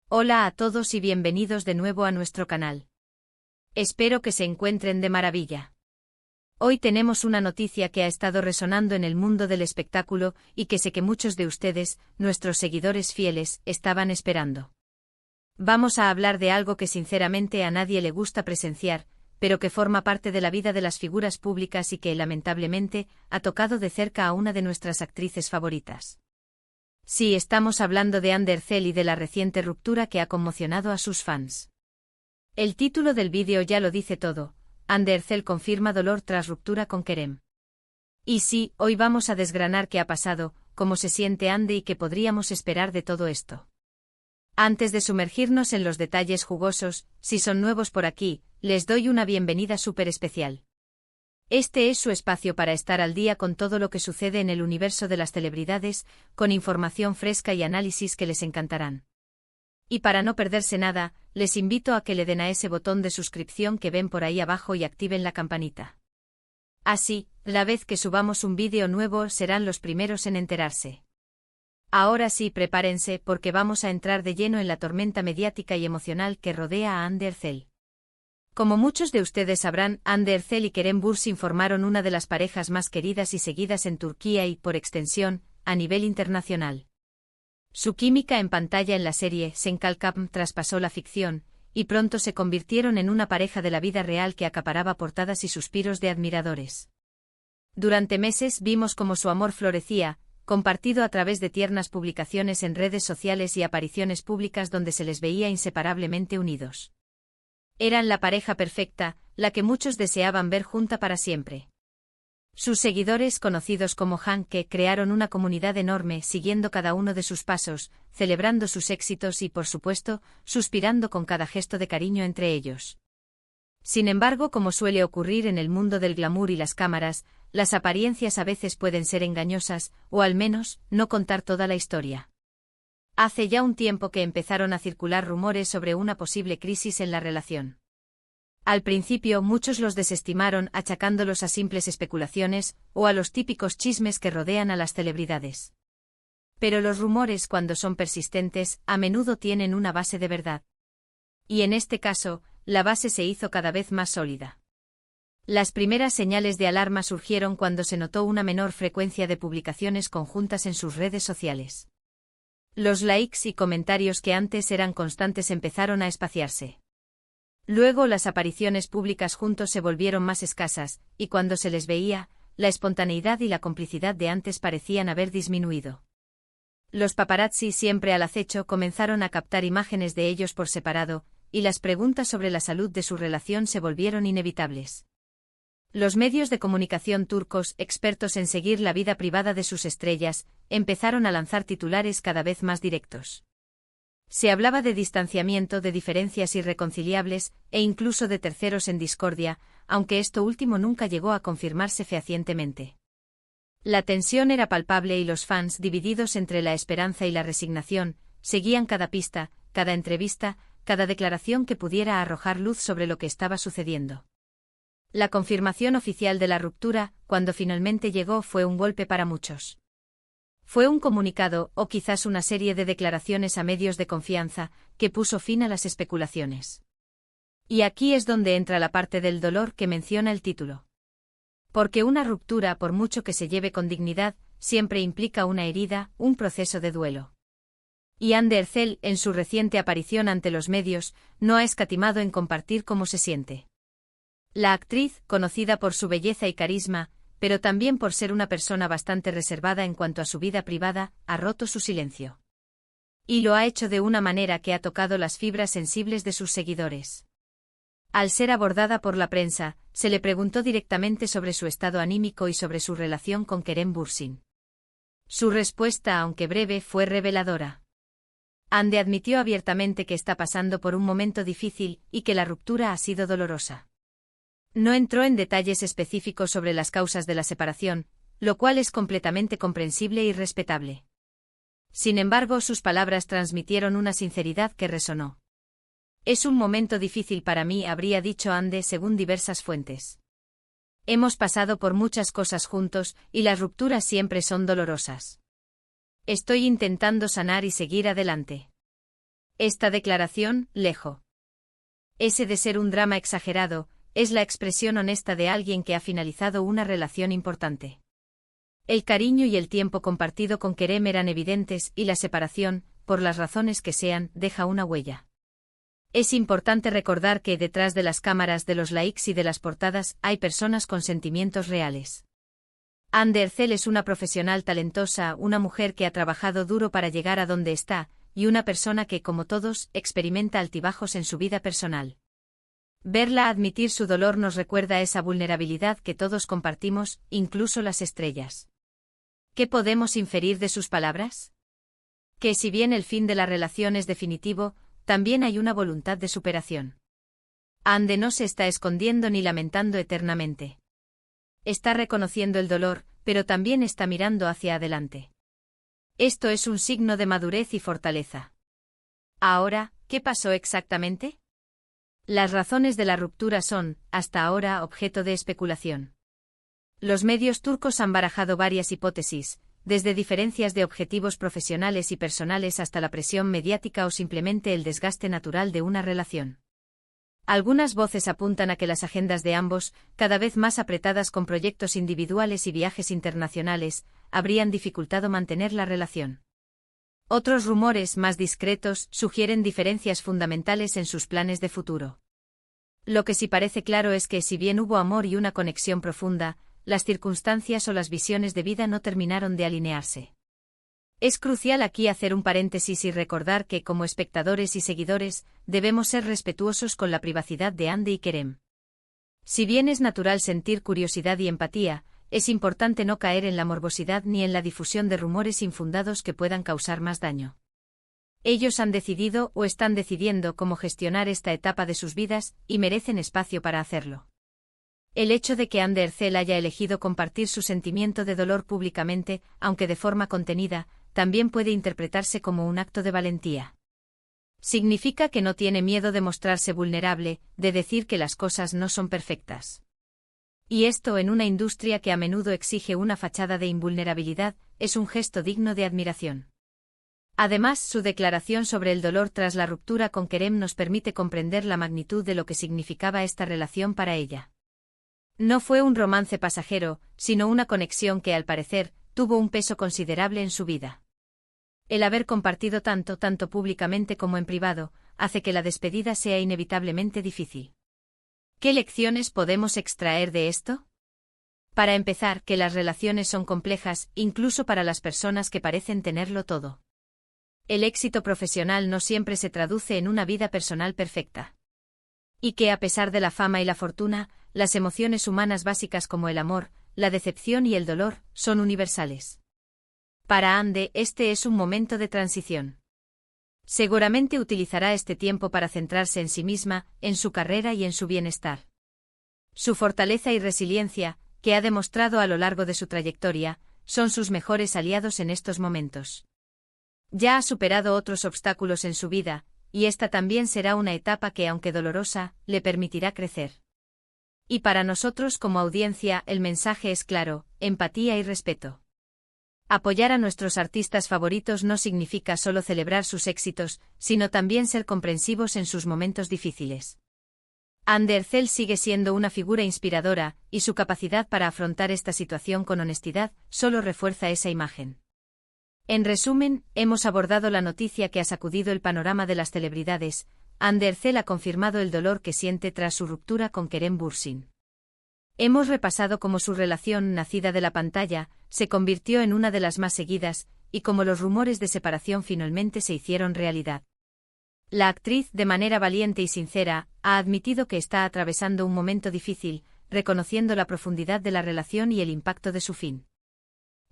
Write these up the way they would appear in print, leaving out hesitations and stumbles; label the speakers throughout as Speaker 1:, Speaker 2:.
Speaker 1: Hola a todos y bienvenidos de nuevo a nuestro canal. Espero que se encuentren de maravilla. Hoy tenemos una noticia que ha estado resonando en el mundo del espectáculo y que sé que muchos de ustedes, nuestros seguidores fieles, estaban esperando. Vamos a hablar de algo que sinceramente a nadie le gusta presenciar, pero que forma parte de la vida de las figuras públicas y que, lamentablemente, ha tocado de cerca a una de nuestras actrices favoritas. Sí, estamos hablando de Ander Zell y de la reciente ruptura que ha conmocionado a sus fans. El título del vídeo ya lo dice todo: Ander Zell confirma dolor tras ruptura con Kerem. Y sí, hoy vamos a desgranar qué ha pasado, cómo se siente Ande y qué podríamos esperar de todo esto. Antes de sumergirnos en los detalles jugosos, si son nuevos por aquí, les doy una bienvenida súper especial. Este es su espacio para estar al día con todo lo que sucede en el universo de las celebridades, con información fresca y análisis que les encantarán. Y para no perderse nada, les invito a que le den a ese botón de suscripción que ven por ahí abajo y activen la campanita. Así, la vez que subamos un vídeo nuevo serán los primeros en enterarse. Ahora sí, prepárense porque vamos a entrar de lleno en la tormenta mediática y emocional que rodea a Ander Zell. Como muchos de ustedes sabrán, Ander Zell y Kerem Bürsin formaron una de las parejas más queridas y seguidas en Turquía y, por extensión, a nivel internacional. Su química en pantalla en la serie Senkalkam traspasó la ficción, y pronto se convirtieron en una pareja de la vida real que acaparaba portadas y suspiros de admiradores. Durante meses vimos cómo su amor florecía, compartido a través de tiernas publicaciones en redes sociales y apariciones públicas donde se les veía inseparablemente unidos. Eran la pareja perfecta, la que muchos deseaban ver junta para siempre. Sus seguidores, conocidos como Hanke, crearon una comunidad enorme siguiendo cada uno de sus pasos, celebrando sus éxitos y, por supuesto, suspirando con cada gesto de cariño entre ellos. Sin embargo, como suele ocurrir en el mundo del glamour y las cámaras, las apariencias a veces pueden ser engañosas, o al menos, no contar toda la historia. Hace ya un tiempo que empezaron a circular rumores sobre una posible crisis en la relación. Al principio muchos los desestimaron achacándolos a simples especulaciones o a los típicos chismes que rodean a las celebridades. Pero los rumores, cuando son persistentes, a menudo tienen una base de verdad. Y en este caso, la base se hizo cada vez más sólida. Las primeras señales de alarma surgieron cuando se notó una menor frecuencia de publicaciones conjuntas en sus redes sociales. Los likes y comentarios que antes eran constantes empezaron a espaciarse. Luego las apariciones públicas juntos se volvieron más escasas, y cuando se les veía, la espontaneidad y la complicidad de antes parecían haber disminuido. Los paparazzi, siempre al acecho, comenzaron a captar imágenes de ellos por separado, y las preguntas sobre la salud de su relación se volvieron inevitables. Los medios de comunicación turcos, expertos en seguir la vida privada de sus estrellas, empezaron a lanzar titulares cada vez más directos. Se hablaba de distanciamiento, de diferencias irreconciliables, e incluso de terceros en discordia, aunque esto último nunca llegó a confirmarse fehacientemente. La tensión era palpable y los fans, divididos entre la esperanza y la resignación, seguían cada pista, cada entrevista, cada declaración que pudiera arrojar luz sobre lo que estaba sucediendo. La confirmación oficial de la ruptura, cuando finalmente llegó, fue un golpe para muchos. Fue un comunicado, o quizás una serie de declaraciones a medios de confianza, que puso fin a las especulaciones. Y aquí es donde entra la parte del dolor que menciona el título. Porque una ruptura, por mucho que se lleve con dignidad, siempre implica una herida, un proceso de duelo. Y Ander Zell, en su reciente aparición ante los medios, no ha escatimado en compartir cómo se siente. La actriz, conocida por su belleza y carisma, pero también por ser una persona bastante reservada en cuanto a su vida privada, ha roto su silencio. Y lo ha hecho de una manera que ha tocado las fibras sensibles de sus seguidores. Al ser abordada por la prensa, se le preguntó directamente sobre su estado anímico y sobre su relación con Kerem Bürsin. Su respuesta, aunque breve, fue reveladora. Ande admitió abiertamente que está pasando por un momento difícil y que la ruptura ha sido dolorosa. No entró en detalles específicos sobre las causas de la separación, lo cual es completamente comprensible y respetable. Sin embargo, sus palabras transmitieron una sinceridad que resonó. Es un momento difícil para mí, habría dicho Ande según diversas fuentes. Hemos pasado por muchas cosas juntos, y las rupturas siempre son dolorosas. Estoy intentando sanar y seguir adelante. Esta declaración, lejos de ser un drama exagerado, es la expresión honesta de alguien que ha finalizado una relación importante. El cariño y el tiempo compartido con Kerem eran evidentes y la separación, por las razones que sean, deja una huella. Es importante recordar que detrás de las cámaras, de los likes y de las portadas hay personas con sentimientos reales. Hande Erçel es una profesional talentosa, una mujer que ha trabajado duro para llegar a donde está, y una persona que, como todos, experimenta altibajos en su vida personal. Verla admitir su dolor nos recuerda esa vulnerabilidad que todos compartimos, incluso las estrellas. ¿Qué podemos inferir de sus palabras? Que si bien el fin de la relación es definitivo, también hay una voluntad de superación. Hande no se está escondiendo ni lamentando eternamente. Está reconociendo el dolor, pero también está mirando hacia adelante. Esto es un signo de madurez y fortaleza. Ahora, ¿qué pasó exactamente? Las razones de la ruptura son, hasta ahora, objeto de especulación. Los medios turcos han barajado varias hipótesis, desde diferencias de objetivos profesionales y personales hasta la presión mediática o simplemente el desgaste natural de una relación. Algunas voces apuntan a que las agendas de ambos, cada vez más apretadas con proyectos individuales y viajes internacionales, habrían dificultado mantener la relación. Otros rumores, más discretos, sugieren diferencias fundamentales en sus planes de futuro. Lo que sí parece claro es que, si bien hubo amor y una conexión profunda, las circunstancias o las visiones de vida no terminaron de alinearse. Es crucial aquí hacer un paréntesis y recordar que, como espectadores y seguidores, debemos ser respetuosos con la privacidad de Hande y Kerem. Si bien es natural sentir curiosidad y empatía, es importante no caer en la morbosidad ni en la difusión de rumores infundados que puedan causar más daño. Ellos han decidido o están decidiendo cómo gestionar esta etapa de sus vidas, y merecen espacio para hacerlo. El hecho de que Hande Erçel haya elegido compartir su sentimiento de dolor públicamente, aunque de forma contenida, también puede interpretarse como un acto de valentía. Significa que no tiene miedo de mostrarse vulnerable, de decir que las cosas no son perfectas. Y esto, en una industria que a menudo exige una fachada de invulnerabilidad, es un gesto digno de admiración. Además, su declaración sobre el dolor tras la ruptura con Kerem nos permite comprender la magnitud de lo que significaba esta relación para ella. No fue un romance pasajero, sino una conexión que, al parecer, tuvo un peso considerable en su vida. El haber compartido tanto públicamente como en privado, hace que la despedida sea inevitablemente difícil. ¿Qué lecciones podemos extraer de esto? Para empezar, que las relaciones son complejas, incluso para las personas que parecen tenerlo todo. El éxito profesional no siempre se traduce en una vida personal perfecta. Y que, a pesar de la fama y la fortuna, las emociones humanas básicas como el amor, la decepción y el dolor, son universales. Para Hande, este es un momento de transición. Seguramente utilizará este tiempo para centrarse en sí misma, en su carrera y en su bienestar. Su fortaleza y resiliencia, que ha demostrado a lo largo de su trayectoria, son sus mejores aliados en estos momentos. Ya ha superado otros obstáculos en su vida, y esta también será una etapa que, aunque dolorosa, le permitirá crecer. Y para nosotros como audiencia, el mensaje es claro: empatía y respeto. Apoyar a nuestros artistas favoritos no significa solo celebrar sus éxitos, sino también ser comprensivos en sus momentos difíciles. Hande Erçel sigue siendo una figura inspiradora, y su capacidad para afrontar esta situación con honestidad solo refuerza esa imagen. En resumen, hemos abordado la noticia que ha sacudido el panorama de las celebridades. Hande Erçel ha confirmado el dolor que siente tras su ruptura con Kerem Bürsin. Hemos repasado cómo su relación, nacida de la pantalla, se convirtió en una de las más seguidas, y cómo los rumores de separación finalmente se hicieron realidad. La actriz, de manera valiente y sincera, ha admitido que está atravesando un momento difícil, reconociendo la profundidad de la relación y el impacto de su fin.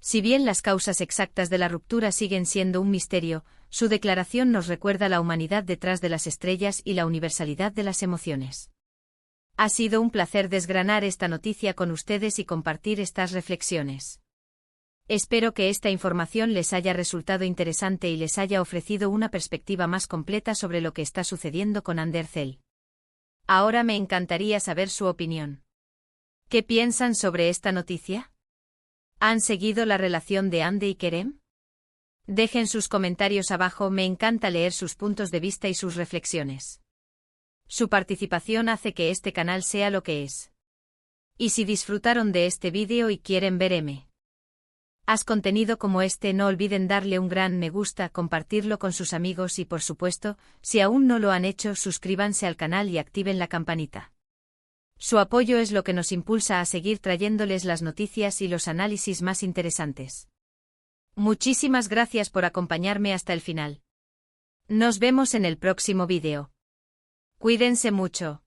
Speaker 1: Si bien las causas exactas de la ruptura siguen siendo un misterio, su declaración nos recuerda la humanidad detrás de las estrellas y la universalidad de las emociones. Ha sido un placer desgranar esta noticia con ustedes y compartir estas reflexiones. Espero que esta información les haya resultado interesante y les haya ofrecido una perspectiva más completa sobre lo que está sucediendo con Hande Erçel. Ahora me encantaría saber su opinión. ¿Qué piensan sobre esta noticia? ¿Han seguido la relación de Hande y Kerem? Dejen sus comentarios abajo, me encanta leer sus puntos de vista y sus reflexiones. Su participación hace que este canal sea lo que es. Y si disfrutaron de este vídeo y quieren ver más contenido como este, no olviden darle un gran me gusta, compartirlo con sus amigos y por supuesto, si aún no lo han hecho, suscríbanse al canal y activen la campanita. Su apoyo es lo que nos impulsa a seguir trayéndoles las noticias y los análisis más interesantes. Muchísimas gracias por acompañarme hasta el final. Nos vemos en el próximo vídeo. Cuídense mucho.